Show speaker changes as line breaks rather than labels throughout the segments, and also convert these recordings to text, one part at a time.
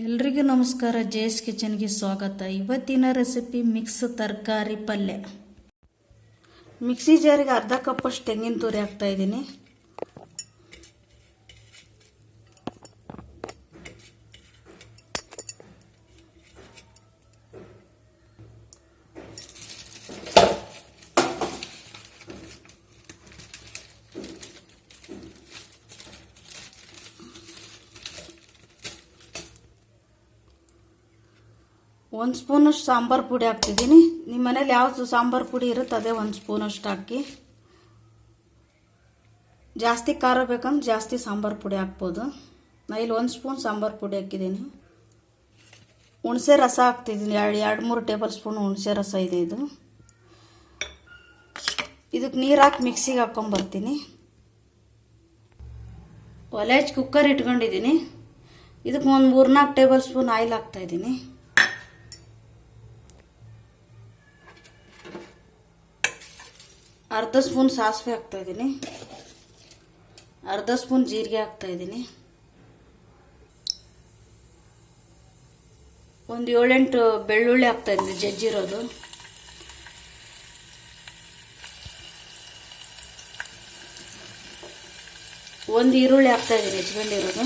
ಎಲ್ರಿಗೂ ನಮಸ್ಕಾರ. ಜೇಸ್ ಕಿಚನ್ಗೆ ಸ್ವಾಗತ. ಇವತ್ತಿನ ರೆಸಿಪಿ ಮಿಕ್ಸ್ ತರಕಾರಿ ಪಲ್ಯ. ಮಿಕ್ಸಿ ಜಾರಿಗೆ ಅರ್ಧ ಕಪ್ಪಷ್ಟು ತೆಂಗಿನ ತುರಿ ಹಾಕ್ತಾ ಇದ್ದೀನಿ. ಒಂದು ಸ್ಪೂನಷ್ಟು ಸಾಂಬಾರು ಪುಡಿ ಹಾಕ್ತಿದ್ದೀನಿ. ನಿಮ್ಮ ಮನೇಲಿ ಯಾವುದು ಸಾಂಬಾರು ಪುಡಿ ಇರುತ್ತೆ ಅದೇ ಒಂದು ಸ್ಪೂನಷ್ಟು ಹಾಕಿ. ಜಾಸ್ತಿ ಖಾರ ಬೇಕಂದ್ರೆ ಜಾಸ್ತಿ ಸಾಂಬಾರು ಪುಡಿ ಹಾಕ್ಬೋದು. ನಾ ಇಲ್ಲಿ 1 ಸ್ಪೂನ್ ಸಾಂಬಾರು ಪುಡಿ ಹಾಕಿದ್ದೀನಿ. ಹುಣಸೆ ರಸ ಹಾಕ್ತಿದ್ದೀನಿ. 2-3 ಟೇಬಲ್ ಸ್ಪೂನ್ ಹುಣಸೆ ರಸ ಇದೆ ಇದು. ಇದಕ್ಕೆ ನೀರು ಹಾಕಿ ಮಿಕ್ಸಿಗೆ ಹಾಕ್ಕೊಂಬರ್ತೀನಿ. ಒಲೆ ಹಚ್ಚಿ ಕುಕ್ಕರ್ ಇಟ್ಕೊಂಡಿದ್ದೀನಿ. ಇದಕ್ಕೆ ಒಂದು 3-4 ಟೇಬಲ್ ಸ್ಪೂನ್ ಆಯಿಲ್ ಹಾಕ್ತಾಯಿದ್ದೀನಿ. ಅರ್ಧ ಸ್ಪೂನ್ ಸಾಸಿವೆ ಹಾಕ್ತಾಯಿದ್ದೀನಿ. ಅರ್ಧ ಸ್ಪೂನ್ ಜೀರಿಗೆ ಹಾಕ್ತಾಯಿದ್ದೀನಿ. ಒಂದು 7-8 ಬೆಳ್ಳುಳ್ಳಿ ಹಾಕ್ತಾಯಿದ್ದೀನಿ ಜಜ್ಜಿರೋದು. ಒಂದು ಈರುಳ್ಳಿ ಹಾಕ್ತಾಯಿದ್ದೀನಿ ಹೆಚ್ಕೊಂಡಿರೋದು.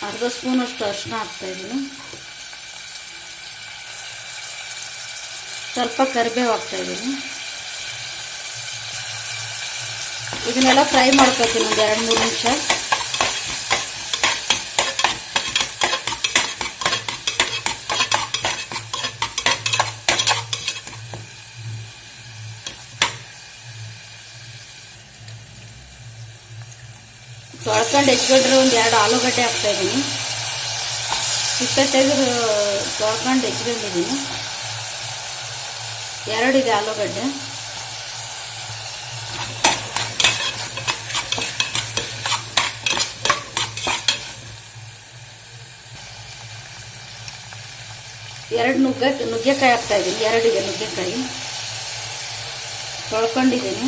ಅರ್ಧ ಸ್ಪೂನಷ್ಟು ಅರಿಶಿನ ಹಾಕ್ತಾಯಿದ್ದೀನಿ. ಸ್ವಲ್ಪ ಕರಿಬೇವು ಹಾಕ್ತಾಯಿದ್ದೀನಿ. ಇದನ್ನೆಲ್ಲ ಫ್ರೈ ಮಾಡ್ಕೊತೀನಿ ಒಂದು 2-3 ನಿಮಿಷ. ತೊಳ್ಕೊಂಡು ಹೆಚ್ಕೊಂಡ್ರೆ ಒಂದು 2 ಆಲೂಗಡ್ಡೆ ಹಾಕ್ತಾಯಿದ್ದೀನಿ. ಸಿಪ್ಪೆ ತೆಗೆದು ತೊಳ್ಕೊಂಡು ಹೆಚ್ಕೊಂಡಿದ್ದೀನಿ. 2 ಇದೆ ಆಲೂಗಡ್ಡೆ. ನುಗ್ಗೆಕಾಯಿ ಹಾಕ್ತಾಯಿದ್ದೀನಿ. 2 ಇದೆ ನುಗ್ಗೆಕಾಯಿ ತೊಳ್ಕೊಂಡಿದ್ದೀನಿ.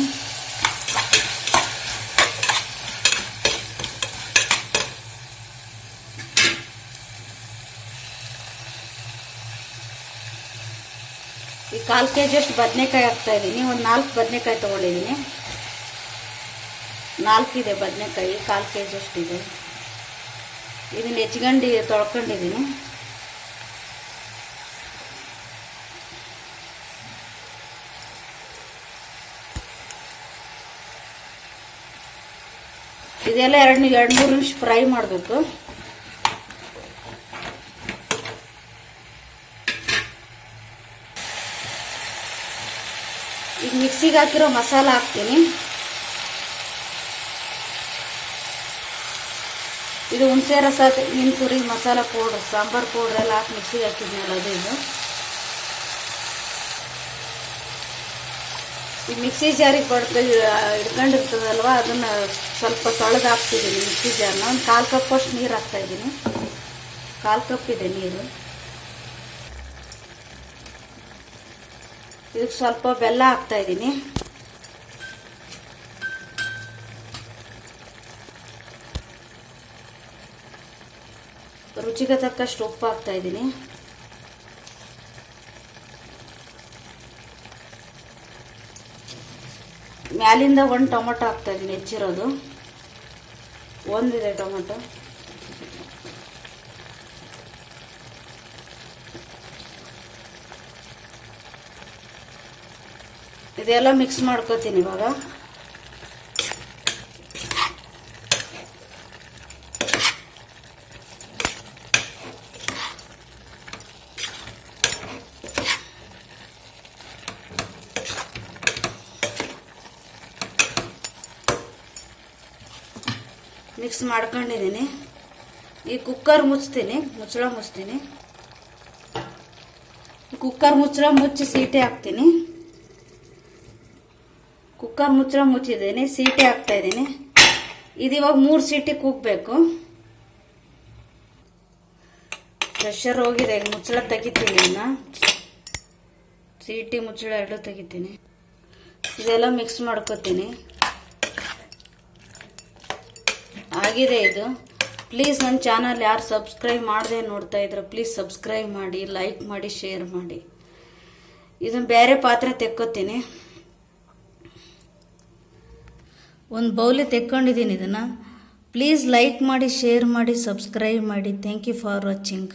ಈ 1/4 kg ಅಷ್ಟು ಬದನೆಕಾಯಿ ಹಾಕ್ತಾಯಿದ್ದೀನಿ. ಒಂದು 4 ಬದನೆಕಾಯಿ ತೊಗೊಂಡಿದ್ದೀನಿ. 4 ಇದೆ ಬದನೆಕಾಯಿ. 1/4 kg ಅಷ್ಟಿದೆ. ಇದನ್ನು ಹೆಚ್ಕೊಂಡು ತೊಳ್ಕೊಂಡಿದ್ದೀನಿ. ಇದೆಲ್ಲ 2-3 ನಿಮಿಷ ಫ್ರೈ ಮಾಡಬೇಕು. ಈಗ ಮಿಕ್ಸಿಗೆ ಹಾಕಿರೋ ಮಸಾಲ ಹಾಕ್ತೀನಿ. ಇದು ಹುಣಸೆ ರಸ, ತೆಂಗಿನ ತುರಿ, ಮಸಾಲ ಪೌಡ್ರ್, ಸಾಂಬಾರು ಪೌಡ್ರ್ ಎಲ್ಲ ಹಾಕಿ ಮಿಕ್ಸಿಗೆ ಹಾಕಿದ್ಮೇಲೆ ಅದು ಇದು. ಈ ಮಿಕ್ಸಿ ಜಾರಿಗೆ ಹಿಡ್ಕೊಂಡಿರ್ತದಲ್ವ ಅದನ್ನು ಸ್ವಲ್ಪ ತೊಳೆದು ಹಾಕ್ತಿದ್ದೀನಿ ಮಿಕ್ಸಿ ಜಾರನ್ನ. ಒಂದು 1/4 ಕಪ್ಪಷ್ಟು ನೀರು ಹಾಕ್ತಾಯಿದ್ದೀನಿ. 1/4 ಕಪ್ ಇದೆ ನೀರು. ಇದಕ್ಕೆ ಸ್ವಲ್ಪ ಬೆಲ್ಲ ಹಾಕ್ತಾಯಿದ್ದೀನಿ. ರುಚಿಗೆ ತಕ್ಕಷ್ಟು ಉಪ್ಪು ಹಾಕ್ತಾಯಿದ್ದೀನಿ. ಮ್ಯಾಲಿಂದ 1 ಟೊಮೊಟೊ ಹಾಕ್ತಾಯಿದ್ದೀನಿ ಹೆಚ್ಚಿರೋದು. 1 ಇದೆ ಟೊಮೊಟೊ. ಇದೆಲ್ಲ ಮಿಕ್ಸ್ ಮಾಡ್ಕೋತೀನಿ ಇವಾಗ. ಮಿಕ್ಸ್ ಮಾಡ್ಕೊಂಡಿದ್ದೀನಿ. ಈ ಕುಕ್ಕರ್ ಮುಚ್ತೀನಿ. ಕುಕ್ಕರ್ ಮುಚ್ಚಳ ಮುಚ್ಚಿ ಸೀಟಿ ಹಾಕ್ತೀನಿ. ಕುಕ್ಕರ್ ಮುಚ್ಚಳ ಮುಚ್ಚಿದ್ದೀನಿ. ಸೀಟಿ ಹಾಕ್ತಾಯಿದ್ದೀನಿ. ಇದು ಇವಾಗ 3 ಸೀಟಿ ಕೂಗಬೇಕು. ಪ್ರೆಷರ್ ಹೋಗಿದೆ. ಮುಚ್ಚಳ ತೆಗಿತೀನಿ. ಸೀಟಿ ಮುಚ್ಚಳ ಎರಡು ತೆಗಿತೀನಿ. ಇದೆಲ್ಲ ಮಿಕ್ಸ್ ಮಾಡ್ಕೊತೀನಿ. ಆಗಿದೆ ಇದು. ಪ್ಲೀಸ್ ನನ್ನ ಚಾನಲ್ ಯಾರು ಸಬ್ಸ್ಕ್ರೈಬ್ ಮಾಡದೆ ನೋಡ್ತಾ ಇದ್ರೆ ಪ್ಲೀಸ್ ಸಬ್ಸ್ಕ್ರೈಬ್ ಮಾಡಿ, ಲೈಕ್ ಮಾಡಿ, ಶೇರ್ ಮಾಡಿ. ಇದನ್ನು ಬೇರೆ ಪಾತ್ರೆ ತೆಕ್ಕೋತೀನಿ. ಒಂದು ಬೌಲಿ ತೆಕ್ಕೊಂಡಿದ್ದೀನಿ ಇದನ್ನು. ಪ್ಲೀಸ್ ಲೈಕ್ ಮಾಡಿ, ಶೇರ್ ಮಾಡಿ, ಸಬ್ಸ್ಕ್ರೈಬ್ ಮಾಡಿ. Thank you for watching.